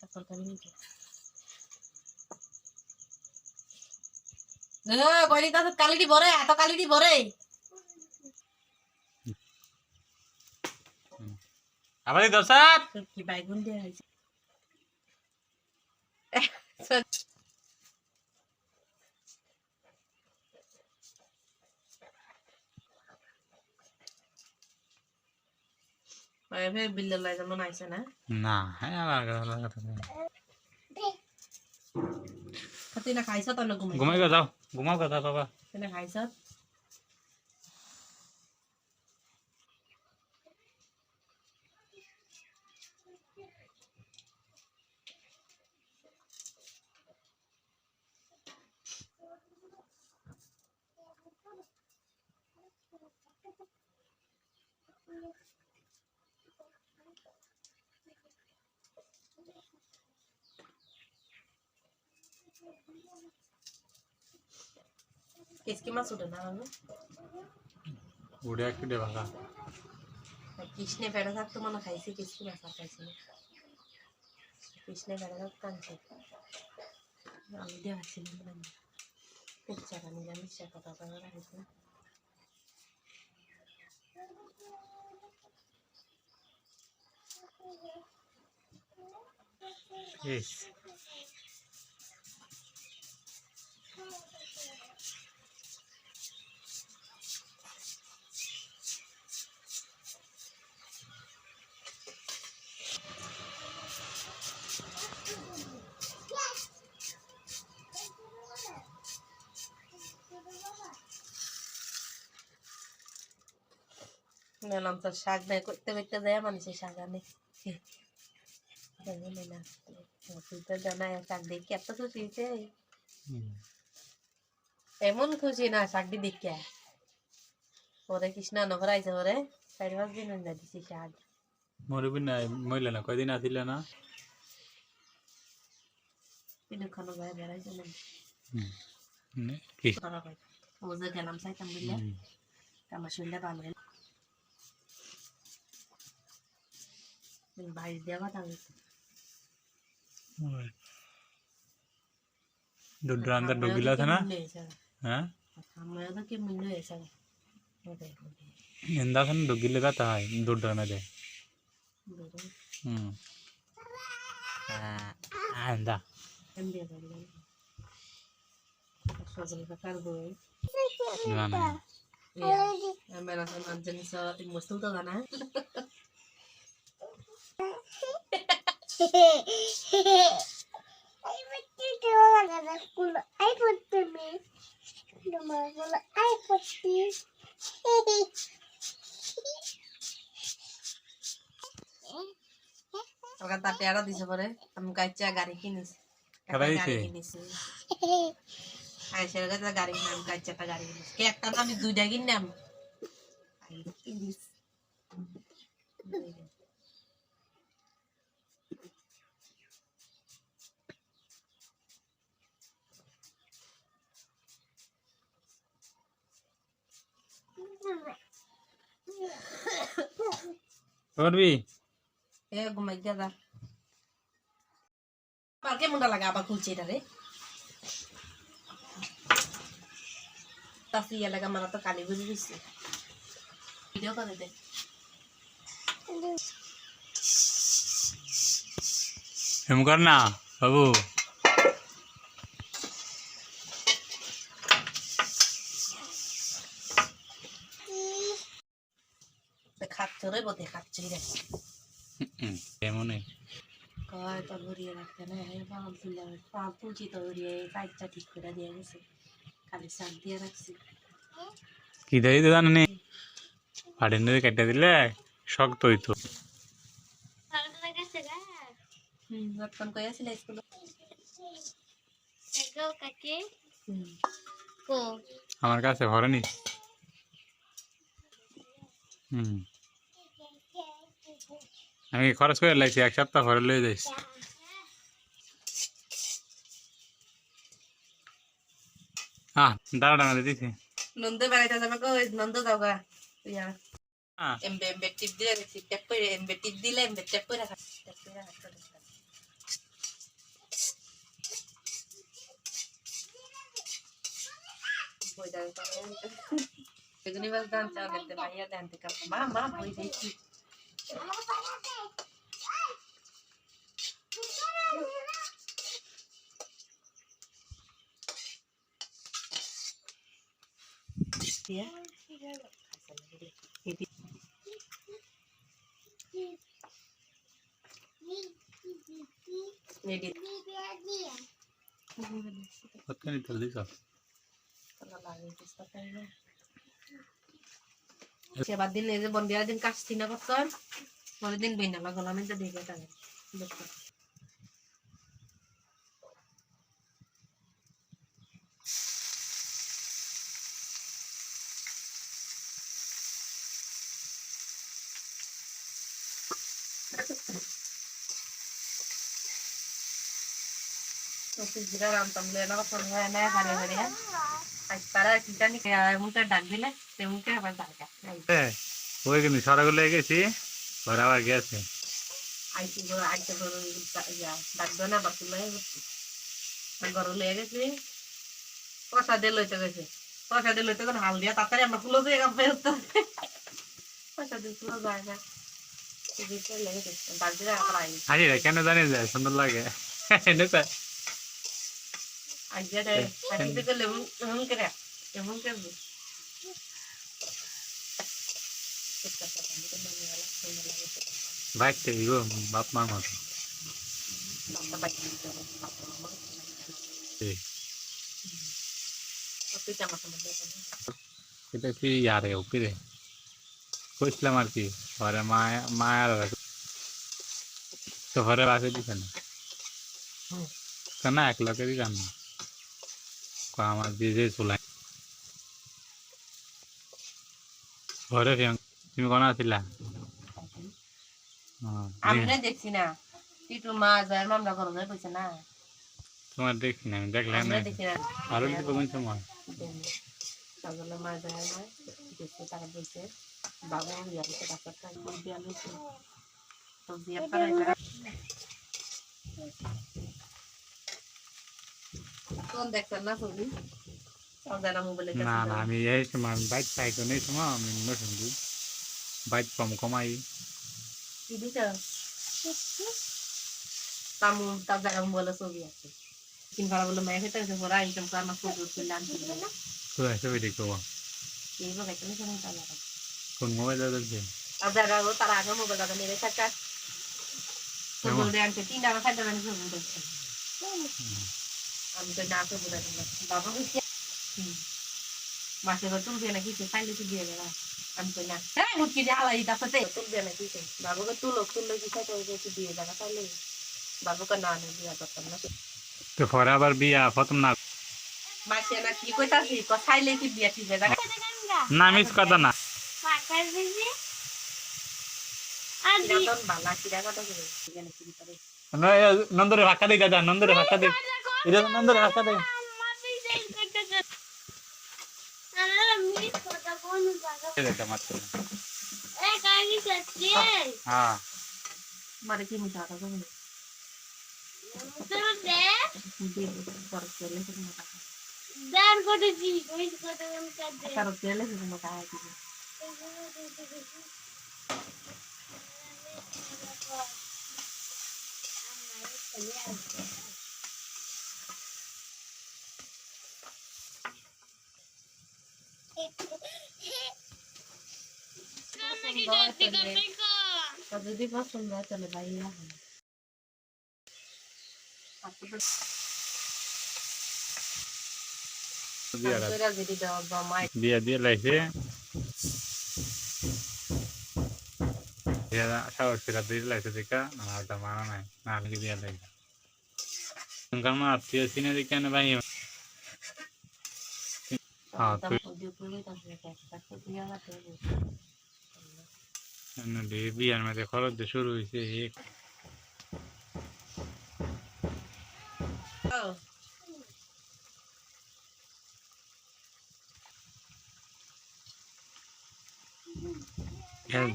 শাক তরকারি নেই কয়লি তাতে কালিটি ভরে এত কালিটি ভরে আবার দর্শক কি বাইগুন দিয়ে হয়েছে বিল্লাল যেমন আইছে না না হ্যাঁ আবার তুই না খাইছ তো ঘুমাই যাও ঘুমাও কথা বাবা তুই না খাইছ কিসকি মাছ উঠে না আমি উড়ে একটু দে ভাগা কৃষ্ণে বেড়া থাকতো মনে খাইছি কিসকি মাছ আর খাইছি না কৃষ্ণে বেড়া থাকতো আনছি আমি দিয়ে আসছিলাম চাকা নিরামিষ কথা কথা রাখিস না Yes. মেলাম তো শাক দেয় করতে করতে দেয় মানুষের শাক আনে না তুই তো জানাই শাক দেখি এত খুশি হয়েছে এমন খুশি না শাকটি দেখে ওরে কৃষ্ণা নগর আইছে ওরে 4-5 দিন হয়ে দিছি শাক মরবি না মইলে না কয়দিন আসিল না খানো গায়ে বেড়াইছে না কি ও যে গেলাম চাইতাম বুঝলে আমার শরীরটা ভালো বাইশ দেওয়া কথা হয়েছে দুধ রান্দার ডুবিলা আছে না হ্যাঁ আমায় তো কি মূল্য হয়েছে ಎಂದ ಡೊಗ್ಗಿಲ್ಲ ತಾಯಿ ದುಡ್ಡು ಅನ್ನೋದೆ ಎಂದ ওখানে পেয়ারা দিছে পরে আমি কাইচা গাড়ি কিনেছি আইসের কাছে গাড়ি কিনে আমি কাইচা একটা গাড়ি কিনেছি একটা তো আমি 2টা কিনলাম করবি ঘুমাই গেলা আবার কেমনটা লাগে আবার খুলছে এটা রে তাসি এলাকা মানে তো কালি বুঝে দিচ্ছে ভিডিও করে দে এম কর না বাবু খাচ্ছে রে বোধে খাচ্ছে রে এমনই কয় তো ঘুরিয়ে রাখতে না পা তুলছি তো ঘুরিয়ে পাইপটা ঠিক করে দিয়ে গেছে খালি শাক দিয়ে রাখছি কি দেয় জানি ফাড়েন কেটে দিলে শক্ত হইতো আমার কাছে ভরে নি আমি খরচ করে লাগছি 1 সপ্তাহ ভরে লয়ে যাইছি দাঁড়া দাঁড়া দিছি নন্দ বেড়াইতে যাবে গো নন্দ যাও গা এমবে টিপ দিলে টিপ করে এমবে টিপ দিলে এমবে টেপ করে রাখতে বই দান করে বেগুনি মাছ দান চাও দেখতে ভাইয়া দান থেকে মা মা বই দেখি দিয়া কতখানি তেল দিছ সেবার দিন এই যে বন্দিয়ার দিন কাশছি না কতক্ষণ পরের দিন বইনা লাগল আমি তো দেখে তাহলে জিরা রামতাম না কখন হয় না হারে হারে আজ তারা কিটা নি মুখে ডাক দিলে সে মুখে আবার ডাক ওই কিন্তু সরাগুলো গেছি ওরা আবার গেছে আইসি গরু আইসে গরু ডাকবে না বা তুলে গরু লেগে গেছি পয়সা দিয়ে লইতে গেছে পয়সা দিয়ে লইতে হাল দিয়া তাড়াতাড়ি আমরা ফুলো দিয়ে ফেরত পয়সা দিয়ে ফুলো যায় না ডাক দিলে আবার আই হাসি রে কেন জানি যায় সুন্দর লাগে আইডিয়া দেয় আইডিয়া করলে এমন করে এমন করবো বাইকতে গো বাপ মার মতো এটা কি ইয়ারে উপরে কইছিলাম আর কি ঘরে মায়ের তো ঘরে রাখে দিছে না কেন এক লোকেরই রান্না আমার দিয়ে চুলাই ঘরে তুমি কোন আছিলা আমি দেখছি না তুই মা যায় মামলা করো কইছে না তোমার দেখছি না আমি দেখলাম না আরো দিতে কোন সময় তাহলে মা যায় না দেখতে তারা বলছে বাবা ইয়া দিতে ডাক্তারটা দিয়ে আলো তো দিয়ে পারে কোন দেখছেন না ছবি না না আমি এই সময় আমি বাইক পাই কোন এই সময় আমি নতুন বাইক কম কমাই তামু তার জায়গা বলে ছবি আছে তিন ভাড়া বলে মায়ের ক্ষেত্রে পড়া ইনকাম করে আমার ফটো তুলে আনতে না তো ছবি দেখো এইভাবে কেন কেন তারা কোন মোবাইল দেখছে আর জায়গা তার আগে মোবাইল দাদা মেরে থাকা তো বলে আনতে তিন টাকা খাইতে পারেন ছবি দেখছে আমি তো না তো বোঝা বাবা বলছি মাসে তুলবে না কিছু খাইলে তো দিয়ে দেবা আমি তো না হ্যাঁ মুটকি দিয়ে হালাই তারপরে তুলবে না কিছু বাবুকে তুললে কি খাইতে কিছু দিয়ে দেবা খাইলে বাবুকে না বিয়া করতাম না তো পরে আবার বিয়া প্রথম না মাসে না কি কইতাছি খাইলে কি বিয়া ঠিক হয়ে যাবে না মিস কথা না নন্দরে ভাক্কা দে দাদা নন্দরে ভাক্কা দে এটা নন্দরে ভাক্কা দে হ্যাঁ মারে কি মিঠা কথা বলে Dan kode ji, kode yang kade. Taruh tele sama kayak gitu. Jadi pas sudah terlepas ya. Aku tuh দিয়া দিয়ে লাইছে সাহস ফেরা দিয়ে লাইছে দেখা ওটা মানা নাই না লিখে দিয়া লাইছে কারণ আত্মীয় সিনে দেখে না ভাই হ্যাঁ তুই বিয়ার মধ্যে খরচ দিয়ে শুরু হয়েছে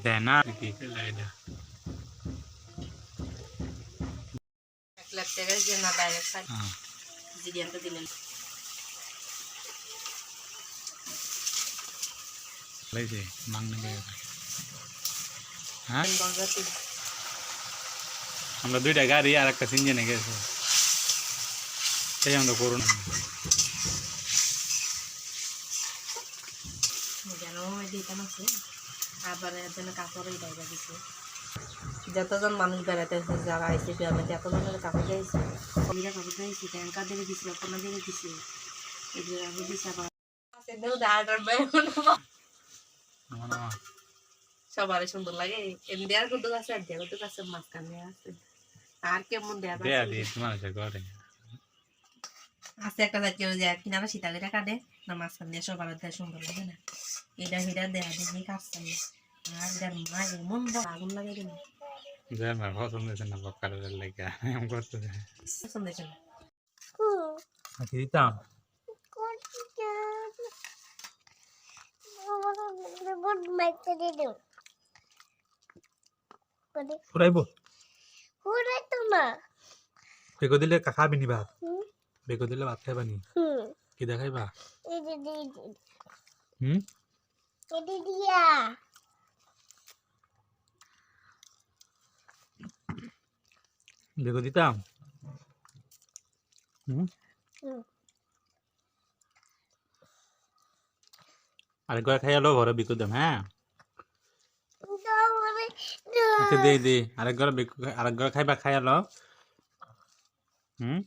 দেনা কি লাইদা 1 লাখ টাকা যে না ডাইরেক্ট দিলেন লাইছে মাংনা গে হ্যাঁ গঙ্গাতে আমরা দুইটা গাড়ি আর একটা সিঞ্জনে গেছে এই আমরা করুন যেন দিতাম আছে আবার যেন কাপড়ই ডাইবা দিছে যতজন মানুষ বেড়াতে এসে যারা আইসে বেড়াতে এতজনের কাপড় দিয়েছে কবিরা কাপড় দিয়েছে ট্যাঙ্কার দিয়ে দিছিল কোনো দিয়ে দিছে এই যে আমি দিছে আবার সবার সুন্দর লাগে এমনি আর কিন্তু আছে আর দেওয়া তো কাছে মাঝখানে আছে আর কেমন দেয়া দেয়া দি তোমার ঘরে আছে একটা জাতীয় যে কিনারা শীতালিটা কাটে না মাঝখান দিয়ে সবার দেয়া সুন্দর লাগে না এটা হিরা দেয়া দেখি কাটছে আর এটার মা এমন আগুন লাগে দিন যে আমার পছন্দ হয়েছে না বকারের লেগে এম করতে পছন্দ হয়েছে না আচ্ছা দিতাম ফুরাইব বেগো দিলে খাবি নি ভাত বেগো দিলে ভাত খাইবা নি কি দেখাইবা হুম বেগো দিতাম হুম আরেকবার খাইয়ালো ঘরে বিকু দাম হ্যাঁ আচ্ছা দে দে আরেকবার খাইবা খাইয়ালো হুম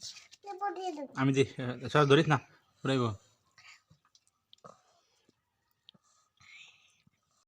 আমি যে সব ধরিস না ফুরাইব